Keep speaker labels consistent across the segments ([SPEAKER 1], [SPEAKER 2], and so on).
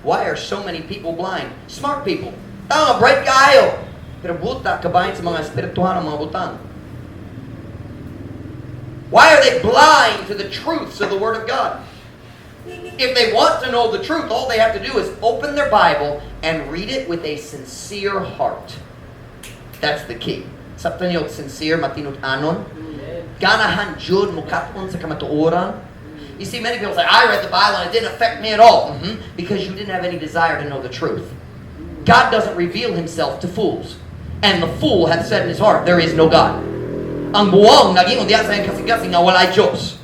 [SPEAKER 1] Why are so many people blind? Smart people. Tama, bright kayo. Pero buta, kabayan sa mga espirituhan ng mga butang. Why are they blind to the truths of the Word of God? If they want to know the truth, all they have to do is open their Bible and read it with a sincere heart. That's the key. Sabta niyo, sincere, matinut anon. Ganahan jud mukaton sa kamatuoran. You see, many people say, I read the Bible and it didn't affect me at all. Because you didn't have any desire to know the truth. God doesn't reveal Himself to fools. And the fool hath said in his heart, there is no God. Ang buwang naging undiya sa kasigasing nga walay Diyos.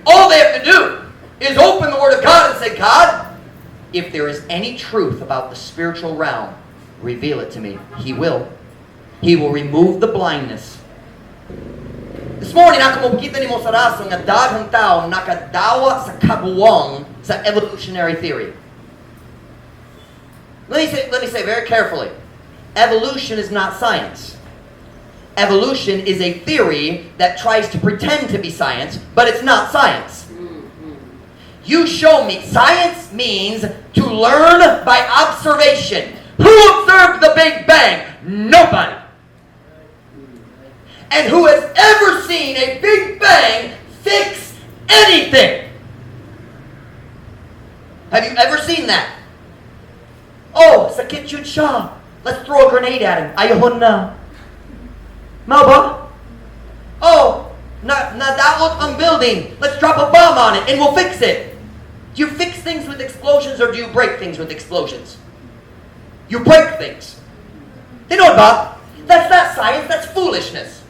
[SPEAKER 1] All they have to do is open the Word of God and say, God, if there is any truth about the spiritual realm, reveal it to me. He will. He will remove the blindness. This morning, ako makikita ni mo sa raso nga daghang tao nakadawa sa kabuwang sa evolutionary theory. Let me say very carefully. Evolution is not science. Evolution is a theory that tries to pretend to be science, but it's not science. You show me. Science means to learn by observation. Who observed the Big Bang? Nobody. And who has ever seen a Big Bang fix anything? Have you ever seen that? Oh, sakit yun siya. Let's throw a grenade at him. Ayun na. Maba? Oh, nadaot ang building. Let's drop a bomb on it and we'll fix it. Do you fix things with explosions or do you break things with explosions? You break things. You know what? That's not science, that's foolishness.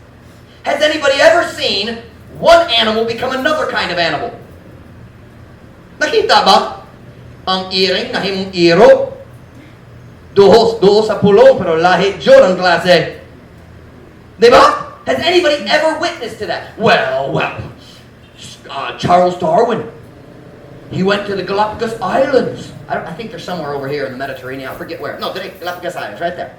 [SPEAKER 1] Has anybody ever seen one animal become another kind of animal? Nakita ba? Ang iring nahimong iro. Duhos sa pulong pero lahi Diyos ang klase. Diba? Has anybody ever witnessed to that? Well, Charles Darwin. He went to the Galapagos Islands. I think they're somewhere over here in the Mediterranean. I forget where. No, they're Galapagos Islands, right there.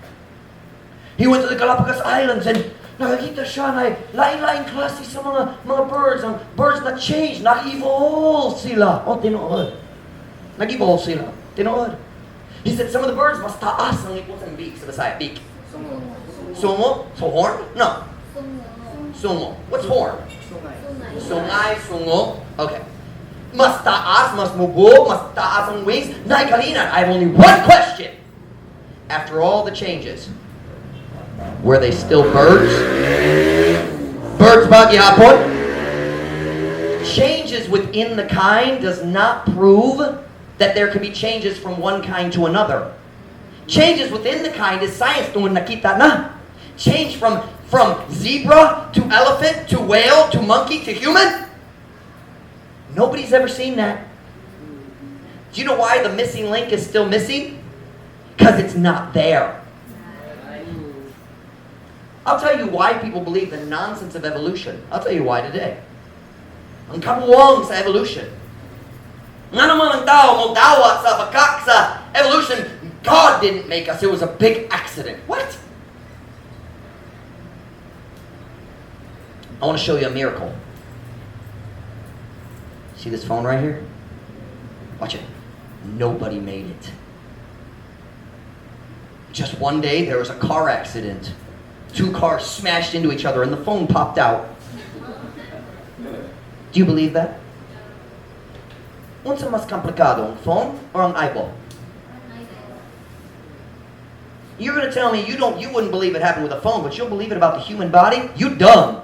[SPEAKER 1] He went to the Galapagos Islands and nakakita siya na lain-lain klase sa mga birds. Ang birds na change, nag-evolve sila. Oh, tinuod. Nag-evolve sila. Tinuod. He said some of the birds mas taas ang ipos ng beak sa Bisaya. Beak. Sumo? So horn? No. Sumo. What's horn? Sungay, sungo. Okay. Mas taas, mas mubo, mas taas ang wings. Naikalinan. I have only one question. After all the changes, were they still birds? Birds ba gihapon? Changes within the kind does not prove that there can be changes from one kind to another. Changes within the kind is science doon nakita na. Change from zebra to elephant to whale to monkey to human. Nobody's ever seen that. Do you know why the missing link is still missing? Because it's not there. I'll tell you why people believe the nonsense of evolution. I'll tell you why today. Ang kabuwang sa evolution. Nga naman ang tao mo dawa sa bakak sa evolution. God didn't make us. It was a big accident. What? I want to show you a miracle. See this phone right here? Watch it. Nobody made it. Just one day there was a car accident. 2 cars smashed into each other and the phone popped out. Do you believe that? Unsa mas komplikado, ang phone or ang eyeball? You're going to tell me you wouldn't believe it happened with a phone, but you'll believe it about the human body? You dumb.